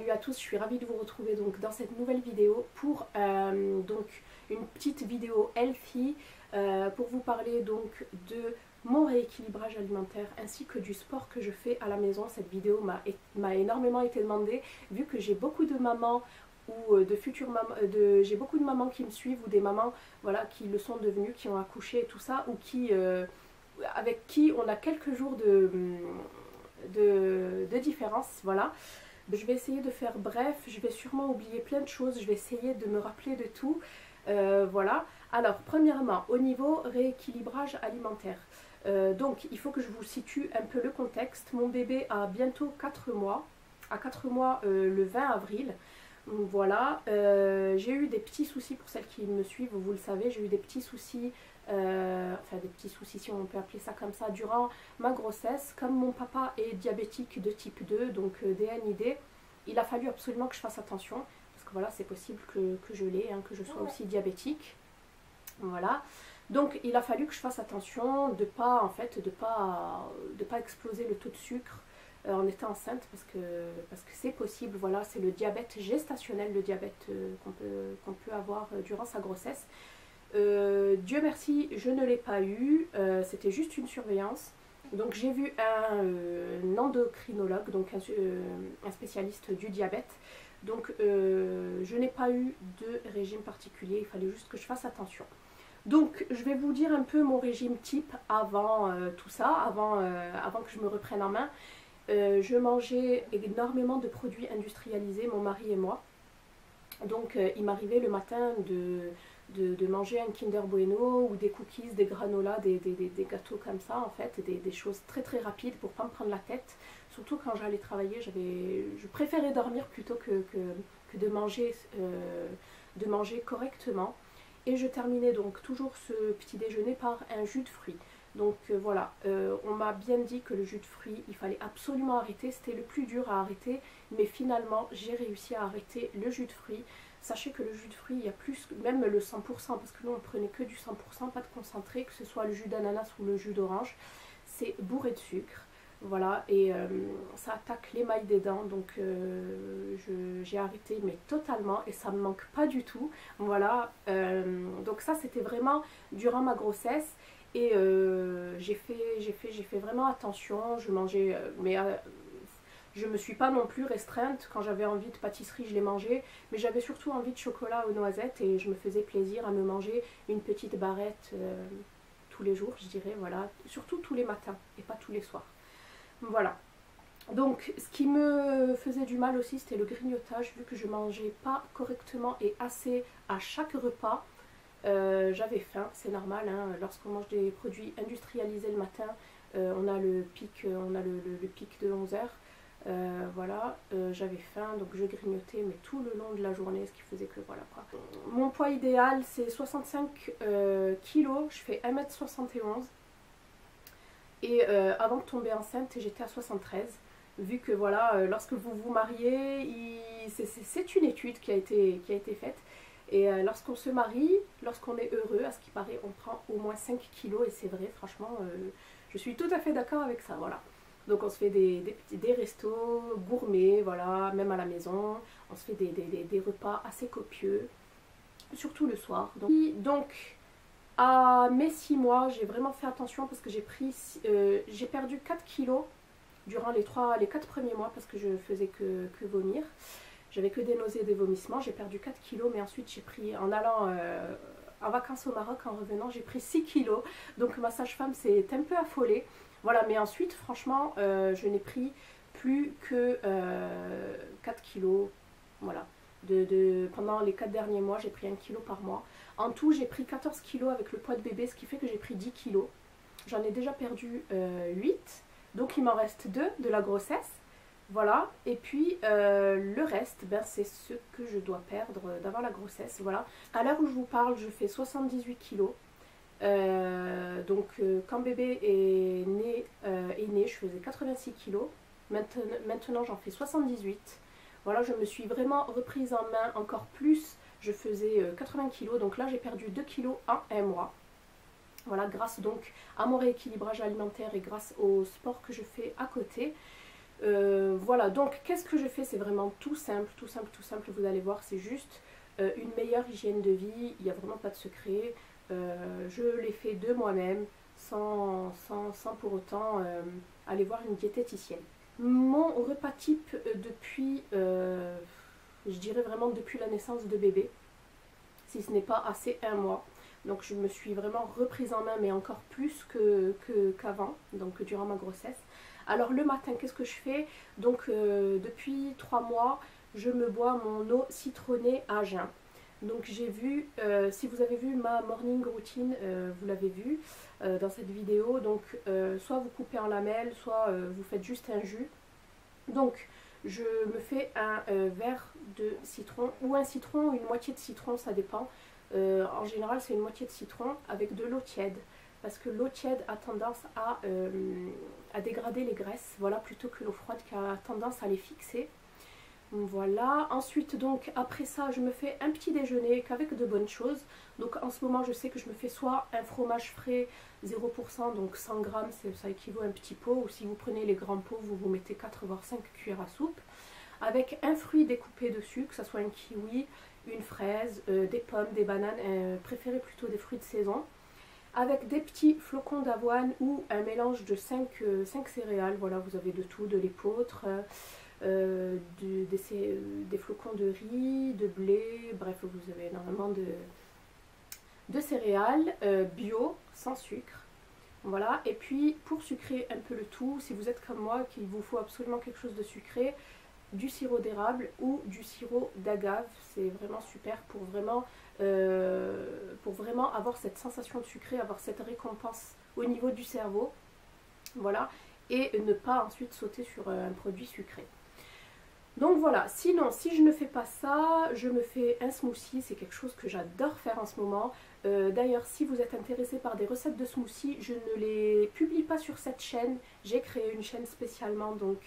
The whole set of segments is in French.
Salut à tous, je suis ravie de vous retrouver donc dans cette nouvelle vidéo pour donc une petite vidéo healthy pour vous parler donc de mon rééquilibrage alimentaire ainsi que du sport que je fais à la maison. Cette vidéo m'a énormément été demandée vu que j'ai beaucoup de mamans ou de futures mamans, j'ai beaucoup de mamans qui me suivent ou des mamans voilà, qui le sont devenues, qui ont accouché et tout ça ou qui, avec qui on a quelques jours de différence, voilà. Je vais essayer de faire bref, je vais sûrement oublier plein de choses, je vais essayer de me rappeler de tout, voilà. Alors, premièrement, au niveau rééquilibrage alimentaire, donc il faut que je vous situe un peu le contexte. Mon bébé a bientôt 4 mois, à 4 mois le 20 avril, voilà. J'ai eu des petits soucis, pour celles qui me suivent, vous le savez, j'ai eu des petits soucis, enfin des petits soucis si on peut appeler ça comme ça, durant ma grossesse. Comme mon papa est diabétique de type 2, donc DNID, il a fallu absolument que je fasse attention, parce que voilà, c'est possible que je l'ai, hein, que je sois aussi diabétique, voilà. Donc il a fallu que je fasse attention de pas, en fait, de pas exploser le taux de sucre en étant enceinte, parce que c'est possible, voilà, c'est le diabète gestationnel, le diabète qu'on peut avoir durant sa grossesse. Dieu merci, je ne l'ai pas eu, c'était juste une surveillance. Donc j'ai vu un endocrinologue, donc un spécialiste du diabète. Donc je n'ai pas eu de régime particulier, il fallait juste que je fasse attention. Donc je vais vous dire un peu mon régime type avant tout ça, avant que je me reprenne en main. Je mangeais énormément de produits industrialisés, mon mari et moi. Donc il m'arrivait le matin de manger un Kinder Bueno ou des cookies, des granolas, des gâteaux comme ça, en fait, des choses très très rapides pour pas me prendre la tête. Surtout quand j'allais travailler, je préférais dormir plutôt que de manger correctement. Et je terminais donc toujours ce petit déjeuner par un jus de fruits. Donc voilà, on m'a bien dit que le jus de fruits, il fallait absolument arrêter. C'était le plus dur à arrêter, mais finalement, j'ai réussi à arrêter le jus de fruits. Sachez que le jus de fruits, il y a plus, même le 100%, parce que nous on prenait que du 100%, pas de concentré, que ce soit le jus d'ananas ou le jus d'orange. C'est bourré de sucre, voilà, et ça attaque l'émail des dents, donc j'ai arrêté, mais totalement, et ça me manque pas du tout, voilà. Donc ça, c'était vraiment durant ma grossesse. Et j'ai fait vraiment attention, je mangeais, mais je me suis pas non plus restreinte. Quand j'avais envie de pâtisserie, je les mangeais, mais j'avais surtout envie de chocolat aux noisettes et je me faisais plaisir à me manger une petite barrette tous les jours, je dirais, voilà, surtout tous les matins et pas tous les soirs. Voilà. Donc ce qui me faisait du mal aussi, c'était le grignotage, vu que je mangeais pas correctement et assez à chaque repas. J'avais faim, c'est normal, hein. Lorsqu'on mange des produits industrialisés le matin, on a le pic, de 11h, voilà, j'avais faim, donc je grignotais, mais tout le long de la journée, ce qui faisait que voilà quoi. Mon poids idéal, c'est 65 kg, je fais 1m71, et avant de tomber enceinte, j'étais à 73, vu que voilà, lorsque vous vous mariez, c'est une étude qui a été faite. Et lorsqu'on se marie, lorsqu'on est heureux, à ce qui paraît, on prend au moins 5 kilos, et c'est vrai, franchement, je suis tout à fait d'accord avec ça, voilà. Donc on se fait des restos gourmets, voilà, même à la maison, on se fait des repas assez copieux, surtout le soir. Donc à mes 6 mois, j'ai vraiment fait attention parce que j'ai perdu 4 kilos durant les 4 premiers mois parce que je faisais que vomir. J'avais que des nausées et des vomissements, j'ai perdu 4 kilos, mais ensuite j'ai pris, en allant en vacances au Maroc, en revenant, j'ai pris 6 kilos. Donc ma sage-femme s'est un peu affolée. Voilà, mais ensuite, franchement, je n'ai pris plus que 4 kilos. Voilà. Pendant les 4 derniers mois, j'ai pris 1 kilo par mois. En tout, j'ai pris 14 kilos avec le poids de bébé, ce qui fait que j'ai pris 10 kilos. J'en ai déjà perdu 8, donc il m'en reste 2 de la grossesse. Voilà, et puis le reste, ben, c'est ce que je dois perdre d'avant la grossesse, voilà. À l'heure où je vous parle, je fais 78 kilos. Donc quand bébé est né, je faisais 86 kilos. Maintenant j'en fais 78. Voilà, je me suis vraiment reprise en main encore plus. Je faisais 80 kilos, donc là j'ai perdu 2 kilos en un mois. Voilà, grâce donc à mon rééquilibrage alimentaire et grâce au sport que je fais à côté. Voilà, donc qu'est-ce que je fais? C'est vraiment tout simple, tout simple, tout simple, vous allez voir, c'est juste une meilleure hygiène de vie, il n'y a vraiment pas de secret. Je l'ai fait de moi-même, sans pour autant aller voir une diététicienne. Mon repas type depuis, je dirais vraiment depuis la naissance de bébé, si ce n'est pas assez un mois. Donc je me suis vraiment reprise en main, mais encore plus qu'avant, donc durant ma grossesse. Alors le matin, qu'est-ce que je fais? Donc depuis 3 mois, je me bois mon eau citronnée à jeun. Donc j'ai vu, si vous avez vu ma morning routine, vous l'avez vu dans cette vidéo. Donc soit vous coupez en lamelles, soit vous faites juste un jus. Donc je me fais un verre de citron, ou un citron, ou une moitié de citron, ça dépend. En général c'est une moitié de citron avec de l'eau tiède. Parce que l'eau tiède a tendance à dégrader les graisses, voilà, plutôt que l'eau froide qui a tendance à les fixer. Voilà, ensuite donc après ça je me fais un petit déjeuner qu'avec de bonnes choses. Donc en ce moment je sais que je me fais soit un fromage frais 0%, donc 100 grammes, ça équivaut à un petit pot, ou si vous prenez les grands pots vous vous mettez 4 voire 5 cuillères à soupe, avec un fruit découpé dessus, que ce soit un kiwi, une fraise, des pommes, des bananes, préférez plutôt des fruits de saison, avec des petits flocons d'avoine ou un mélange de 5 céréales. Voilà, vous avez de tout, de l'épeautre, des flocons de riz, de blé, bref, vous avez énormément de céréales bio, sans sucre. Voilà, et puis pour sucrer un peu le tout, si vous êtes comme moi, qu'il vous faut absolument quelque chose de sucré, du sirop d'érable ou du sirop d'agave, c'est vraiment super pour vraiment avoir cette sensation de sucré, avoir cette récompense au niveau du cerveau, voilà, et ne pas ensuite sauter sur un produit sucré. Donc voilà, sinon si je ne fais pas ça, je me fais un smoothie, c'est quelque chose que j'adore faire en ce moment. D'ailleurs si vous êtes intéressé par des recettes de smoothie, je ne les publie pas sur cette chaîne, j'ai créé une chaîne spécialement donc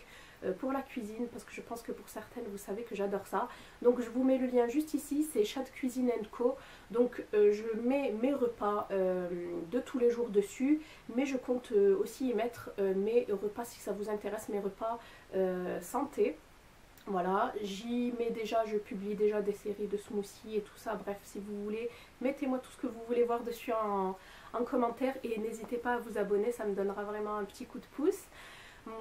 pour la cuisine, parce que je pense que pour certaines vous savez que j'adore ça. Donc je vous mets le lien juste ici, c'est Chat Cuisine & Co. Donc je mets mes repas de tous les jours dessus, mais je compte aussi y mettre mes repas, si ça vous intéresse, mes repas santé. Voilà, j'y mets déjà, je publie déjà des séries de smoothies et tout ça. Bref, si vous voulez, mettez-moi tout ce que vous voulez voir dessus en commentaire, et n'hésitez pas à vous abonner, ça me donnera vraiment un petit coup de pouce.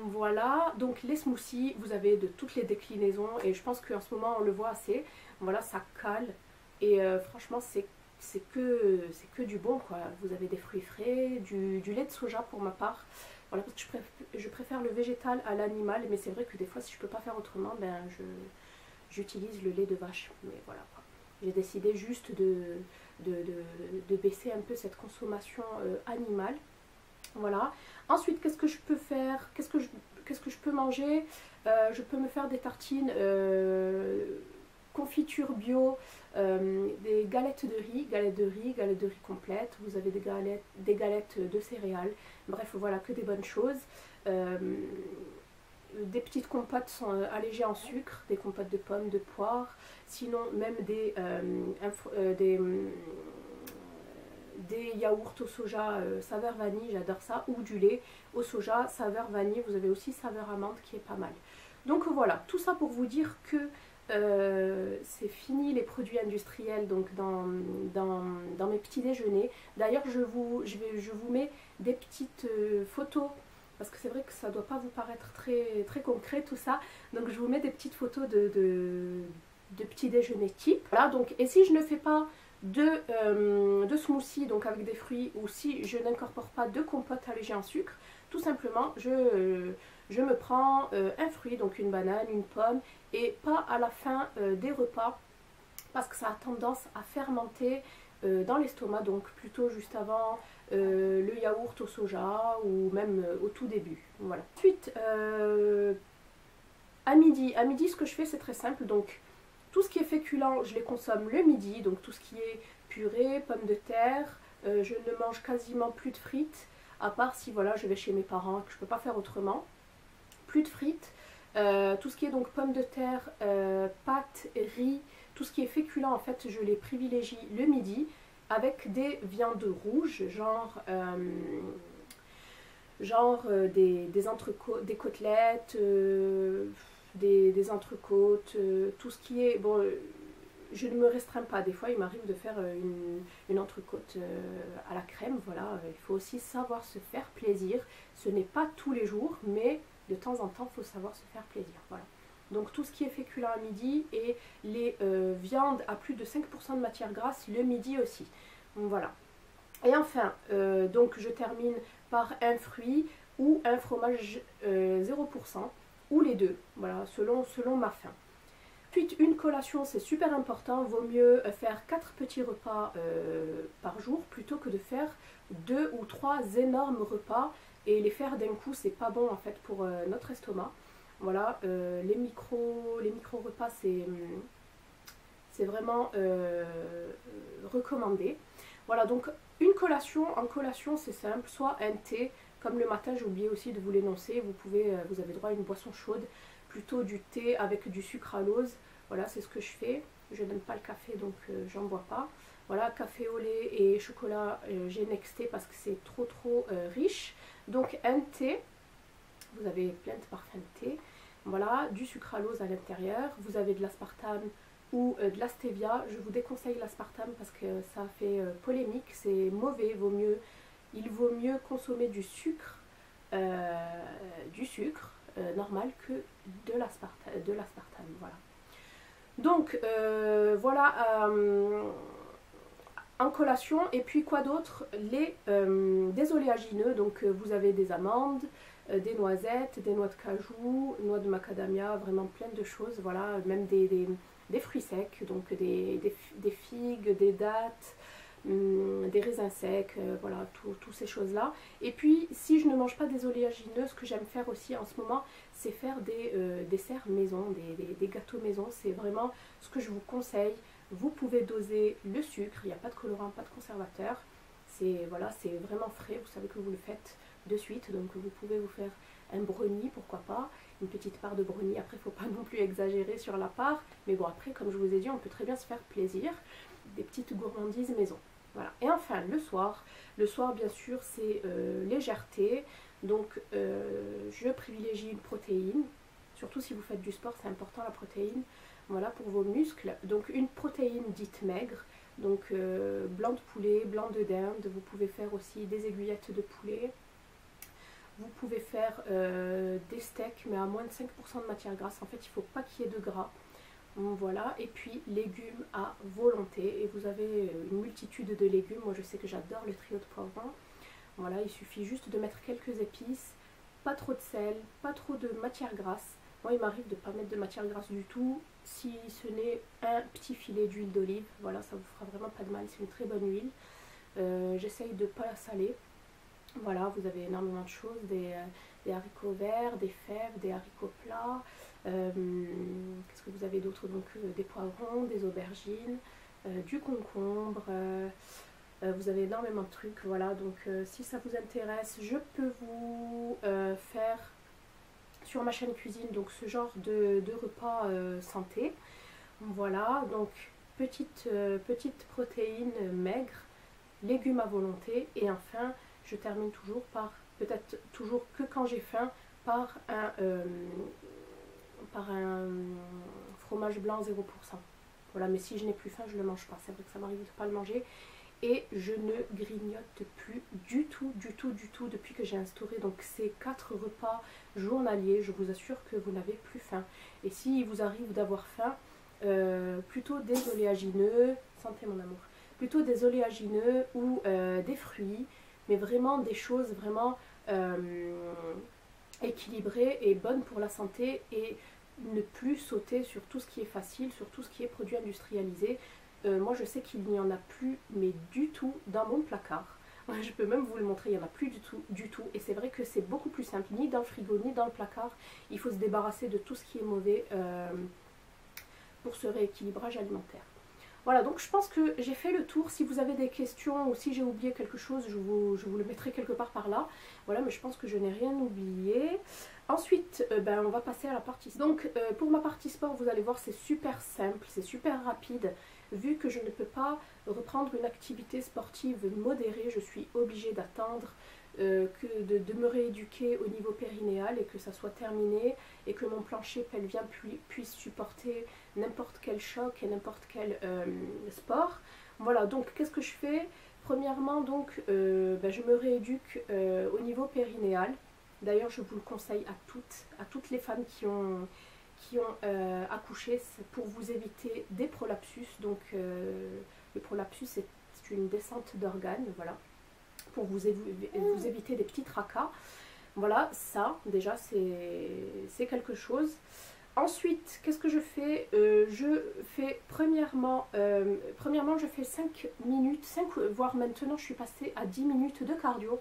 Voilà, donc les smoothies, vous avez de toutes les déclinaisons, et je pense qu'en ce moment on le voit assez. Voilà, ça cale, et franchement c'est que du bon quoi. Vous avez des fruits frais, du lait de soja pour ma part. Voilà, parce que je préfère le végétal à l'animal, mais c'est vrai que des fois si je peux pas faire autrement, ben j'utilise le lait de vache. Mais voilà quoi. J'ai décidé juste de baisser un peu cette consommation animale. Voilà. Ensuite, qu'est-ce que je peux faire? Qu'est-ce que je peux manger? Je peux me faire des tartines confiture bio, des galettes de riz, galettes de riz complètes. Vous avez des galettes de céréales. Bref, voilà, que des bonnes choses. Des petites compotes sont allégées en sucre, des compotes de pommes, de poires. Sinon, même des yaourts au soja saveur vanille, j'adore ça, ou du lait au soja saveur vanille. Vous avez aussi saveur amande qui est pas mal. Donc voilà, tout ça pour vous dire que c'est fini les produits industriels donc dans mes petits déjeuners. D'ailleurs je vous mets des petites photos, parce que c'est vrai que ça ne doit pas vous paraître très, très concret tout ça. Donc je vous mets des petites photos de petits déjeuners type. Voilà, donc, et si je ne fais pas de smoothie donc avec des fruits, ou si je n'incorpore pas de compote allégée en sucre, tout simplement je me prends un fruit, donc une banane, une pomme, et pas à la fin des repas, parce que ça a tendance à fermenter dans l'estomac, donc plutôt juste avant le yaourt au soja, ou même au tout début. Voilà. Ensuite, à midi, ce que je fais c'est très simple, donc tout ce qui est féculent, je les consomme le midi, donc tout ce qui est purée, pommes de terre. Je ne mange quasiment plus de frites, à part si voilà, je vais chez mes parents, que je ne peux pas faire autrement. Plus de frites. Tout ce qui est donc pommes de terre, pâtes, riz, tout ce qui est féculent, en fait, je les privilégie le midi avec des viandes rouges, genre genre des entrecôtes, des côtelettes, des entrecôtes, tout ce qui est... Bon, je ne me restreins pas, des fois il m'arrive de faire une entrecôte à la crème, voilà, il faut aussi savoir se faire plaisir, ce n'est pas tous les jours, mais de temps en temps il faut savoir se faire plaisir, voilà. Donc tout ce qui est féculent à midi et les viandes à plus de 5% de matière grasse le midi aussi, donc voilà. Et enfin, donc je termine par un fruit ou un fromage 0%, ou les deux, voilà, selon ma faim. Ensuite, une collation, c'est super important. Vaut mieux faire 4 petits repas par jour plutôt que de faire 2 ou 3 énormes repas et les faire d'un coup, c'est pas bon en fait pour notre estomac. Voilà, les micro repas, c'est vraiment recommandé. Voilà, donc une collation, en collation c'est simple, soit un thé, comme le matin j'ai oublié aussi de vous l'énoncer, vous avez droit à une boisson chaude, plutôt du thé avec du sucre à l'ose, voilà c'est ce que je fais, je n'aime pas le café donc j'en bois pas. Voilà, café au lait et chocolat, j'ai nexté parce que c'est trop riche. Donc un thé, vous avez plein de parfums de thé, voilà, du sucre à l'ose à l'intérieur, vous avez de l'aspartame ou de la stevia. Je vous déconseille l'aspartame parce que ça fait polémique, c'est mauvais, il vaut mieux consommer du sucre normal que de l'aspartame, voilà. Donc voilà en collation. Et puis quoi d'autre, des oléagineux, donc vous avez des amandes, des noisettes, des noix de cajou, noix de macadamia, vraiment plein de choses, voilà, même des fruits secs, donc des figues, des dattes, des raisins secs, voilà, toutes ces choses-là. Et puis, si je ne mange pas des oléagineux, ce que j'aime faire aussi en ce moment, c'est faire des desserts maison, des gâteaux maison. C'est vraiment ce que je vous conseille. Vous pouvez doser le sucre, il n'y a pas de colorant, pas de conservateur. Voilà, c'est vraiment frais, vous savez que vous le faites de suite, donc vous pouvez vous faire un brownie, pourquoi pas, une petite part de brownie. Après, il ne faut pas non plus exagérer sur la part, mais bon, après, comme je vous ai dit, on peut très bien se faire plaisir, des petites gourmandises maison. Voilà. Et enfin, le soir bien sûr, c'est légèreté, donc je privilégie une protéine, surtout si vous faites du sport, c'est important la protéine, voilà, pour vos muscles. Donc une protéine dite maigre, donc blanc de poulet, blanc de dinde, vous pouvez faire aussi des aiguillettes de poulet. Vous pouvez faire des steaks, mais à moins de 5% de matière grasse. En fait, il ne faut pas qu'il y ait de gras. Voilà, et puis légumes à volonté. Et vous avez une multitude de légumes. Moi, je sais que j'adore le trio de poivrons. Voilà, il suffit juste de mettre quelques épices, pas trop de sel, pas trop de matière grasse. Moi, il m'arrive de ne pas mettre de matière grasse du tout, si ce n'est un petit filet d'huile d'olive. Voilà, ça vous fera vraiment pas de mal, c'est une très bonne huile. J'essaye de ne pas la saler. Voilà, vous avez énormément de choses, des haricots verts, des fèves, des haricots plats. Qu'est-ce que vous avez d'autre? Donc des poivrons, des aubergines, du concombre. Vous avez énormément de trucs, voilà. Donc si ça vous intéresse, je peux vous faire sur ma chaîne cuisine donc ce genre de repas santé. Voilà, donc petite protéine maigre, légumes à volonté, et enfin je termine toujours par, peut-être toujours que quand j'ai faim, par un fromage blanc 0%. Voilà, mais si je n'ai plus faim, je ne le mange pas. C'est vrai que ça m'arrive de ne pas le manger. Et je ne grignote plus du tout depuis que j'ai instauré donc ces 4 repas journaliers. Je vous assure que vous n'avez plus faim. Et s'il vous arrive d'avoir faim, plutôt des oléagineux, santé mon amour, plutôt des oléagineux ou des fruits, mais vraiment des choses vraiment équilibrées et bonnes pour la santé, et ne plus sauter sur tout ce qui est facile, sur tout ce qui est produit industrialisé. Moi je sais qu'il n'y en a plus, mais du tout, dans mon placard. Je peux même vous le montrer, il n'y en a plus du tout. Et c'est vrai que c'est beaucoup plus simple, ni dans le frigo, ni dans le placard. Il faut se débarrasser de tout ce qui est mauvais pour ce rééquilibrage alimentaire. Voilà, donc je pense que j'ai fait le tour. Si vous avez des questions ou si j'ai oublié quelque chose, je vous le mettrai quelque part par là. Voilà, mais je pense que je n'ai rien oublié. Ensuite, on va passer à la partie sport. Donc pour ma partie sport, vous allez voir, c'est super simple, c'est super rapide. Vu que je ne peux pas reprendre une activité sportive modérée, je suis obligée d'attendre de me rééduquer au niveau périnéal et que ça soit terminé et que mon plancher pelvien puisse supporter n'importe quel choc et n'importe quel sport. Voilà, donc qu'est-ce que je fais? Premièrement, donc, je me rééduque au niveau périnéal. D'ailleurs, je vous le conseille à toutes les femmes qui ont accouché, pour vous éviter des prolapsus. Donc, le prolapsus, c'est une descente d'organes, voilà, pour vous éviter des petits tracas. Voilà, ça, déjà, c'est quelque chose. Ensuite, qu'est-ce que je fais? Je fais premièrement, je fais 5 minutes, voire maintenant je suis passée à 10 minutes de cardio.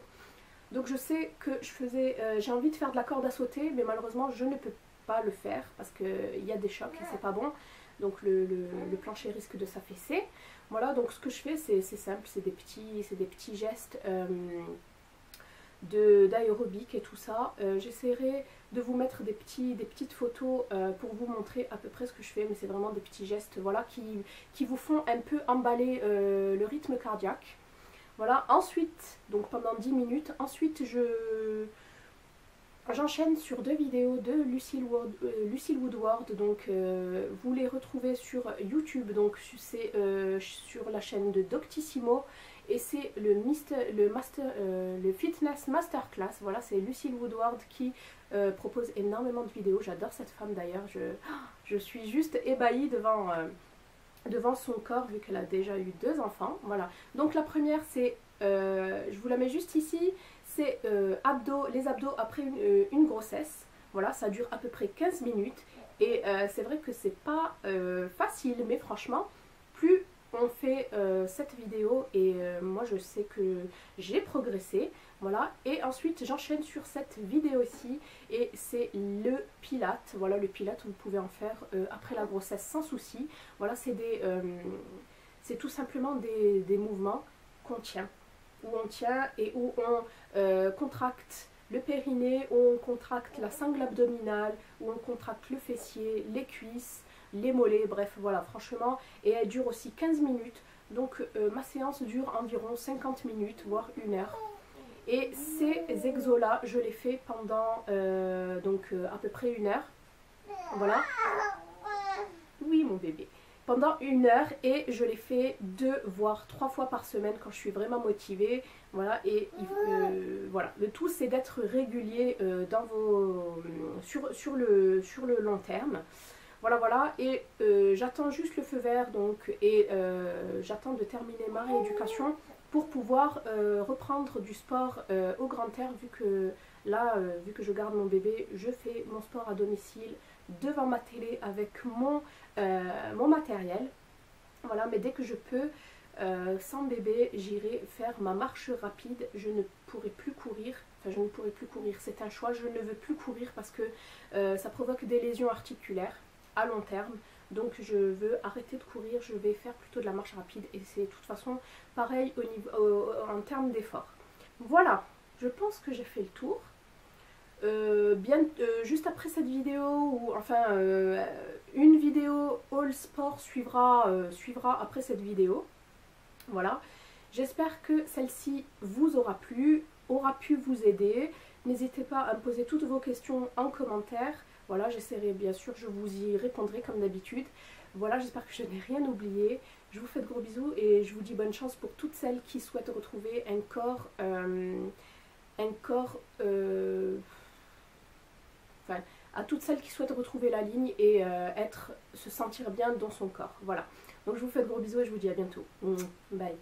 Donc je sais que j'ai envie de faire de la corde à sauter, mais malheureusement je ne peux pas le faire parce qu'il y a des chocs et c'est pas bon. Donc le plancher risque de s'affaisser. Voilà, donc ce que je fais, c'est simple, c'est des petits gestes d'aérobic et tout ça. J'essaierai de vous mettre des petites photos pour vous montrer à peu près ce que je fais, mais c'est vraiment des petits gestes, voilà, qui vous font un peu emballer le rythme cardiaque. Voilà, ensuite, donc pendant 10 minutes, ensuite j'enchaîne sur 2 vidéos de Lucille Woodward, donc vous les retrouvez sur YouTube, donc c'est sur la chaîne de Doctissimo, et c'est le Fitness Masterclass. Voilà, c'est Lucille Woodward qui propose énormément de vidéos. J'adore cette femme d'ailleurs, je suis juste ébahie devant son corps, vu qu'elle a déjà eu 2 enfants. Voilà, donc la première c'est, je vous la mets juste ici, c'est les abdos après une grossesse. Voilà, ça dure à peu près 15 minutes et c'est vrai que c'est pas facile, mais franchement, plus on fait cette vidéo et moi je sais que j'ai progressé. Voilà, et ensuite j'enchaîne sur cette vidéo-ci et c'est le pilate. Voilà, le pilate, vous pouvez en faire après la grossesse sans souci. Voilà, c'est tout simplement des mouvements qu'on tient, où on tient et où on contracte le périnée, où on contracte la sangle abdominale, où on contracte le fessier, les cuisses, les mollets, bref, voilà, franchement, et elle dure aussi 15 minutes. Donc ma séance dure environ 50 minutes, voire 1 heure. Et ces exos-là, je les fais pendant à peu près 1 heure. Voilà. Oui, mon bébé. Pendant 1 heure et je les fais 2 voire 3 fois par semaine quand je suis vraiment motivée. Voilà, et voilà. Le tout, c'est d'être régulier sur le long terme. Voilà, voilà, et j'attends juste le feu vert, donc, et j'attends de terminer ma rééducation pour pouvoir reprendre du sport au grand air, vu que là, vu que je garde mon bébé, je fais mon sport à domicile devant ma télé avec mon matériel. Voilà, mais dès que je peux, sans bébé, j'irai faire ma marche rapide. Je ne pourrai plus courir. Enfin, je ne pourrai plus courir, c'est un choix. Je ne veux plus courir parce que ça provoque des lésions articulaires à long terme. Donc je veux arrêter de courir, je vais faire plutôt de la marche rapide et c'est de toute façon pareil en termes d'effort. Voilà, je pense que j'ai fait le tour. Juste après cette vidéo, ou enfin une vidéo All Sport suivra après cette vidéo. Voilà, j'espère que celle-ci vous aura plu, aura pu vous aider. N'hésitez pas à me poser toutes vos questions en commentaire. Voilà, j'essaierai, bien sûr, je vous y répondrai comme d'habitude. Voilà, j'espère que je n'ai rien oublié. Je vous fais de gros bisous et je vous dis bonne chance pour toutes celles qui souhaitent retrouver un corps, enfin, à toutes celles qui souhaitent retrouver la ligne et se sentir bien dans son corps. Voilà, donc je vous fais de gros bisous et je vous dis à bientôt. Bye.